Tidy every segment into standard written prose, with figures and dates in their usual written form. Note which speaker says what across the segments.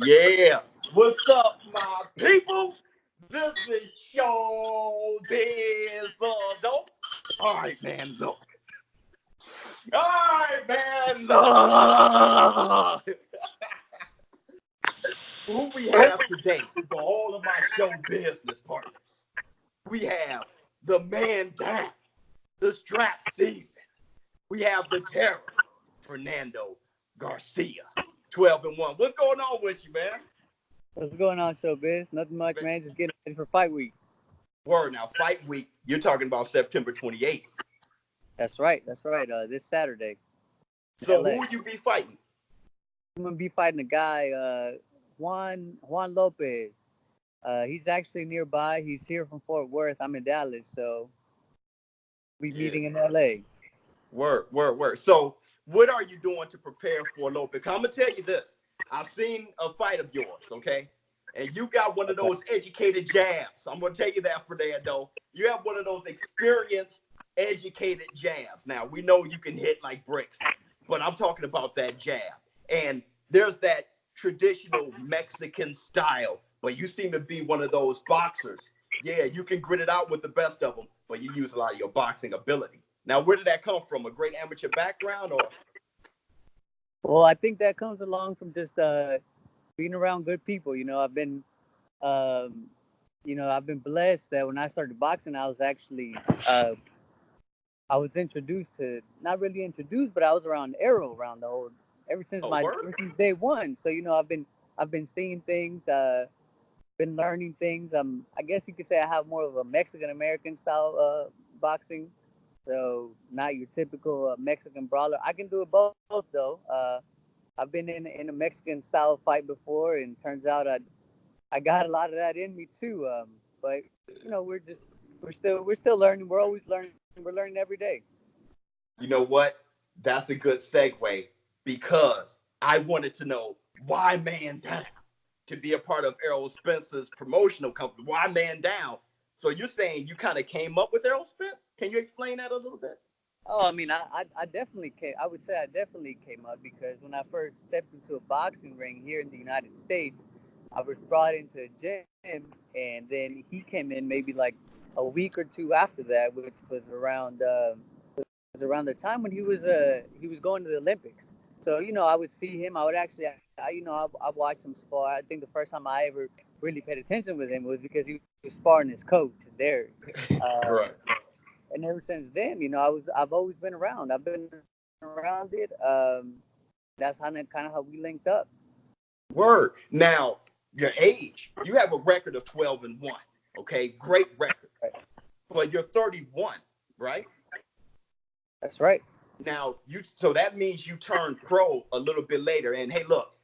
Speaker 1: Yeah. What's up, my people? This is ShowBizz. Don't. All right, man. Look. All right, man. Look. Who we have today for all of my show business partners? We have the man down, the strap season. We have the terror, Fernando Garcia, 12-1. What's going on with you, man?
Speaker 2: What's going on, ShowBizz? Nothing much, man. Just getting ready for fight week.
Speaker 1: Word, now fight week. You're talking about September 28th.
Speaker 2: That's right. This Saturday.
Speaker 1: So
Speaker 2: LA.
Speaker 1: who will you be fighting?
Speaker 2: I'm gonna be fighting a guy, Juan Lopez. He's actually nearby. He's here from Fort Worth. I'm in Dallas, so we'll be meeting in LA.
Speaker 1: Word. So what are you doing to prepare for Lopez? I'm gonna tell you this. I've seen a fight of yours, okay? And you got one of those educated jabs. I'm gonna tell you that, Fernando. You have one of those experienced, educated jabs. Now we know you can hit like bricks, but I'm talking about that jab. And there's that traditional Mexican style, but you seem to be one of those boxers. Yeah, you can grit it out with the best of them, but you use a lot of your boxing ability. Now, where did that come from? A great amateur background, or?
Speaker 2: Well, I think that comes along from just being around good people. I've been blessed that when I started boxing, I was actually I was introduced to, not really introduced, but I was around Arrow around the whole ever since day one. So I've been seeing things, been learning things. I guess you could say I have more of a Mexican American style boxing. So not your typical Mexican brawler. I can do it both though. I've been in a Mexican style fight before, and turns out I got a lot of that in me too. But we're still learning. We're always learning. We're learning every day.
Speaker 1: You know what? That's a good segue, because I wanted to know why Man Down to be a part of Errol Spence's promotional company. Why Man Down? So you're saying you kind of came up with Errol Spence? Can you explain that a little bit?
Speaker 2: Oh, I mean, I definitely came. I would say I definitely came up because when I first stepped into a boxing ring here in the United States, I was brought into a gym, and then he came in maybe like a week or two after that, which was around the time when he was going to the Olympics. So I would see him. I would actually, I watched him spar. I think the first time I ever really paid attention with him was because he was sparring his coach, Derek.
Speaker 1: Right.
Speaker 2: And ever since then, I've always been around. I've been around it. That's kind of how we linked up.
Speaker 1: Word. Now, your age, you have a record of 12-1. Okay, great record.
Speaker 2: Right.
Speaker 1: But you're 31, right?
Speaker 2: That's right.
Speaker 1: Now, so that means you turned pro a little bit later. And hey, look,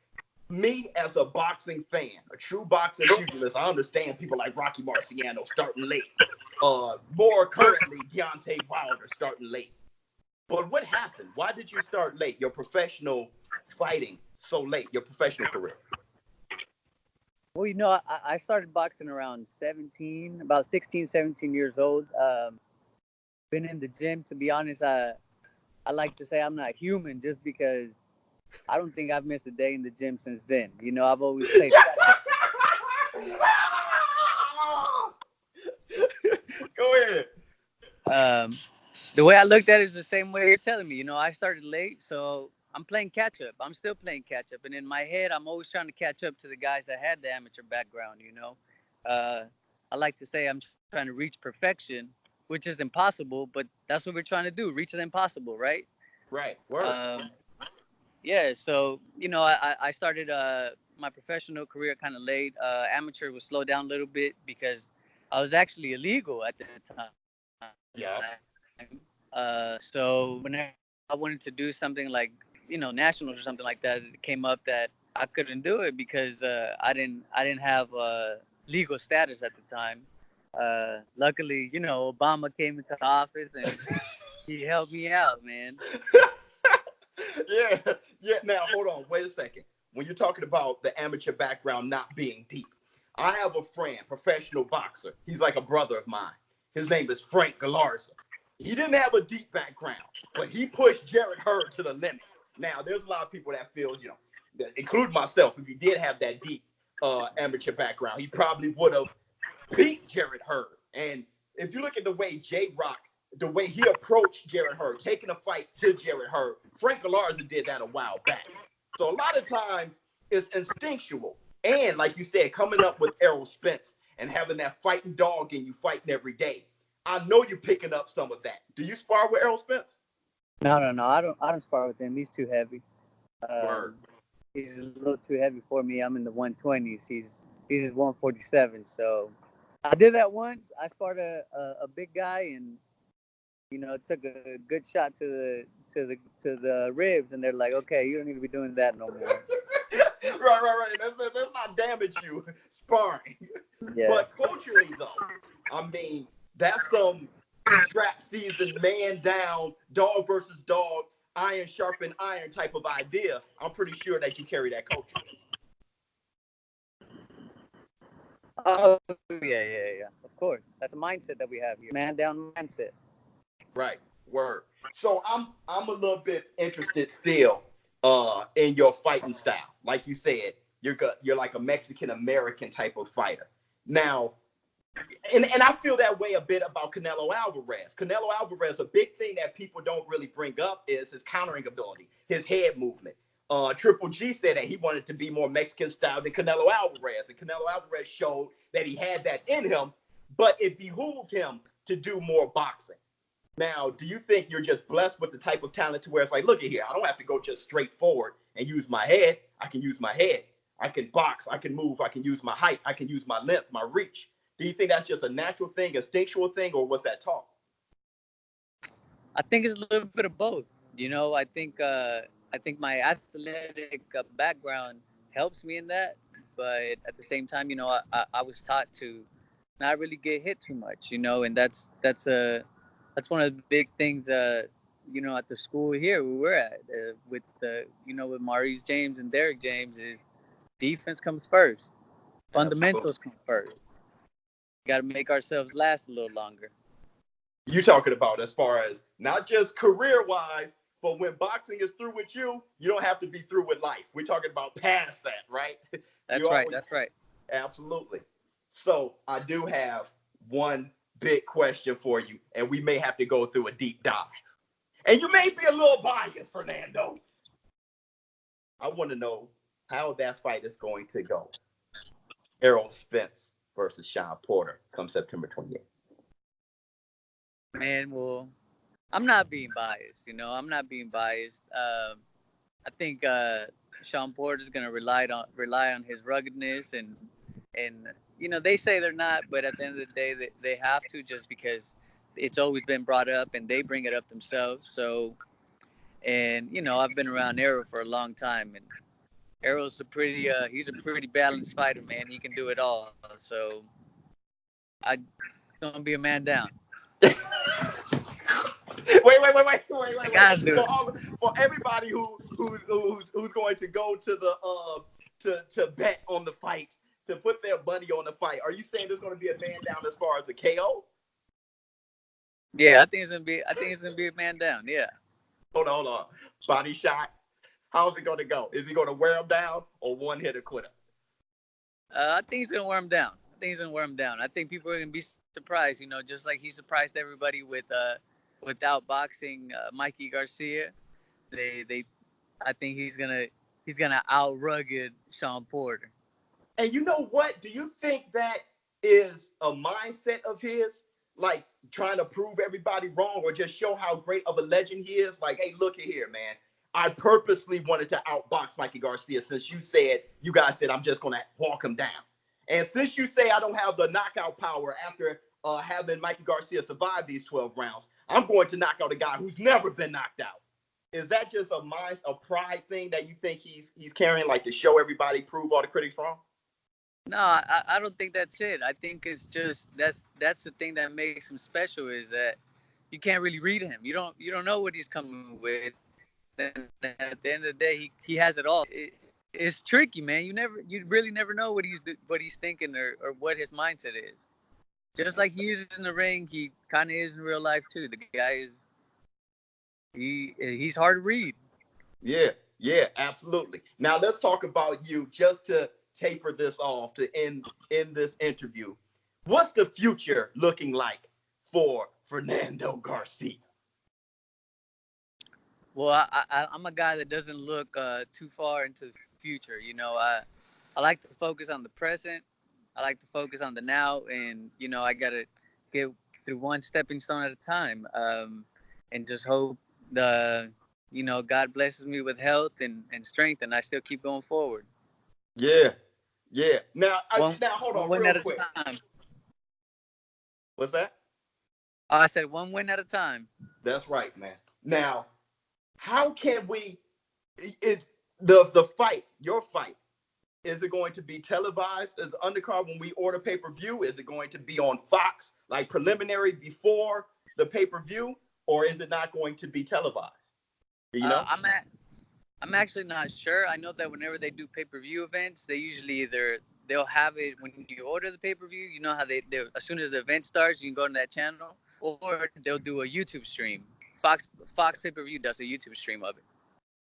Speaker 1: me as a boxing fan, a true boxing pugilist, I understand people like Rocky Marciano starting late. More currently, Deontay Wilder starting late. But what happened? Why did you start late? Your professional fighting so late, your professional career?
Speaker 2: Well, I started boxing around 17, about 16, 17 years old. Been in the gym, to be honest. I like to say I'm not human just because I don't think I've missed a day in the gym since then. I've always played.
Speaker 1: Go ahead.
Speaker 2: The way I looked at it is the same way you're telling me. I started late, so I'm playing catch up. I'm still playing catch up, and in my head, I'm always trying to catch up to the guys that had the amateur background. I like to say I'm trying to reach perfection, which is impossible, but that's what we're trying to do, reach the impossible, right?
Speaker 1: Right. Word.
Speaker 2: Yeah, so, I started my professional career kind of late. Amateur was slowed down a little bit because I was actually illegal at the time.
Speaker 1: Yeah.
Speaker 2: So whenever I wanted to do something like, nationals or something like that, it came up that I couldn't do it because I didn't have legal status at the time. Luckily, Obama came into office and he helped me out, man.
Speaker 1: Yeah. Now, hold on. Wait a second. When you're talking about the amateur background not being deep, I have a friend, professional boxer. He's like a brother of mine. His name is Frank Galarza. He didn't have a deep background, but he pushed Jarrett Hurd to the limit. Now, there's a lot of people that feel, that including myself, if he did have that deep amateur background, he probably would have beat Jarrett Hurd. And if you look at the way J-Rock, the way he approached Jarrett Hurd, taking a fight to Jarrett Hurd, Frank Galarza did that a while back. So a lot of times it's instinctual. And like you said, coming up with Errol Spence and having that fighting dog in you fighting every day, I know you're picking up some of that. Do you spar with Errol Spence?
Speaker 2: No. I don't spar with him. He's too heavy.
Speaker 1: Word.
Speaker 2: He's a little too heavy for me. I'm in the 120s. He's 147. So I did that once. I sparred a big guy, and you know, took a good shot to the ribs, and they're like, okay, you don't need to be doing that no more.
Speaker 1: Right. That's not damage you sparring.
Speaker 2: Yeah.
Speaker 1: But culturally, though, I mean, that's some strap season, man down, dog versus dog, iron sharpen iron type of idea. I'm pretty sure that you carry that culture.
Speaker 2: Oh, yeah. Of course. That's a mindset that we have here. Man down mindset.
Speaker 1: Right. Word. So I'm a little bit interested still in your fighting style. Like you said, you're like a Mexican American type of fighter. Now, and I feel that way a bit about Canelo Alvarez. Canelo Alvarez, a big thing that people don't really bring up is his countering ability, his head movement. Triple G said that he wanted to be more Mexican style than Canelo Alvarez, and Canelo Alvarez showed that he had that in him, but it behooved him to do more boxing. Now, do you think you're just blessed with the type of talent to where it's like, look at here, I don't have to go just straight forward and use my head. I can use my head. I can box. I can move. I can use my height. I can use my length, my reach. Do you think that's just a natural thing, instinctual thing, or was that taught?
Speaker 2: I think it's a little bit of both. You know, I think my athletic background helps me in that, but at the same time, you know, I was taught to not really get hit too much, you know, and that's one of the big things, you know, at the school here we were at with Maurice James and Derek James is defense comes first, fundamentals come first. We got to make ourselves last a little longer.
Speaker 1: You talking about as far as not just career-wise, but when boxing is through with you, you don't have to be through with life. We're talking about past that, right?
Speaker 2: That's right. That's right.
Speaker 1: Absolutely. So I do have one big question for you, and we may have to go through a deep dive. And you may be a little biased, Fernando. I want to know how that fight is going to go. Errol Spence versus Shawn Porter come September 28th.
Speaker 2: Man, well, I'm not being biased. You know, I'm not being biased. I think Shawn Porter is going to rely on his ruggedness and you know, they say they're not, but at the end of the day, they have to, just because it's always been brought up and they bring it up themselves. So, and you know, I've been around Errol for a long time, and Errol's he's a pretty balanced fighter, man. He can do it all. So, I'm gonna be a man down.
Speaker 1: Wait. For everybody who's going to go to the to bet on the fight, to put their money on the fight, are you saying there's going to be a man down as far as a KO?
Speaker 2: Yeah, I think it's gonna be a man down. Yeah.
Speaker 1: Hold on. Body shot. How's it going to go? Is he going to wear him down or one hitter quitter?
Speaker 2: I think he's gonna wear him down. I think people are gonna be surprised. You know, just like he surprised everybody without boxing Mikey Garcia. I think he's gonna out rugged Shawn Porter.
Speaker 1: And you know what? Do you think that is a mindset of his, like trying to prove everybody wrong or just show how great of a legend he is? Like, hey, look at here, man. I purposely wanted to outbox Mikey Garcia since you guys said I'm just going to walk him down. And since you say I don't have the knockout power after having Mikey Garcia survive these 12 rounds, I'm going to knock out a guy who's never been knocked out. Is that just a pride thing that you think he's carrying, like to show everybody, prove all the critics wrong?
Speaker 2: No, I don't think that's it. I think it's just that's the thing that makes him special, is that you can't really read him. You don't know what he's coming with. And at the end of the day, he has it all. It's tricky, man. You really never know what he's thinking or what his mindset is. Just like he is in the ring, he kind of is in real life too. The guy he's hard to read.
Speaker 1: Yeah, Yeah, absolutely. Now let's talk about you just to taper this off to end this interview. What's the future looking like for Fernando Garcia?
Speaker 2: Well, I'm a guy that doesn't look too far into the future. You know, I like to focus on the present. I like to focus on the now, and you know, I gotta get through one stepping stone at a time, and just hope you know, God blesses me with health and strength, and I still keep going forward.
Speaker 1: Yeah, yeah. Now, now hold
Speaker 2: one
Speaker 1: on
Speaker 2: win
Speaker 1: real
Speaker 2: at a
Speaker 1: quick.
Speaker 2: time.
Speaker 1: What's that?
Speaker 2: I said one win at a time.
Speaker 1: That's right, man. Now, how can we? The fight, your fight, is it going to be televised as undercard when we order pay-per-view? Is it going to be on Fox, like preliminary before the pay-per-view, or is it not going to be televised? You know?
Speaker 2: I'm actually not sure. I know that whenever they do pay-per-view events, they usually they'll have it when you order the pay-per-view. You know how they as soon as the event starts, you can go to that channel, or they'll do a YouTube stream. Fox pay-per-view does a YouTube stream of it.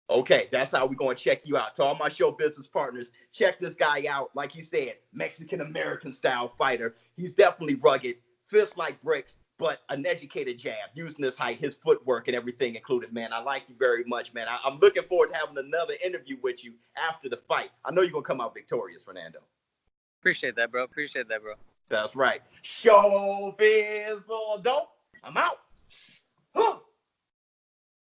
Speaker 1: Okay, that's how we're going to check you out. To all my show business partners, check this guy out. Like he said, Mexican-American style fighter. He's definitely rugged, fists like bricks, but an educated jab, using his height, his footwork, and everything included, man. I like you very much, man. I'm looking forward to having another interview with you after the fight. I know you're going to come out victorious, Fernando.
Speaker 2: Appreciate that, bro.
Speaker 1: That's right. ShowBizz, little dope. I'm out. Huh.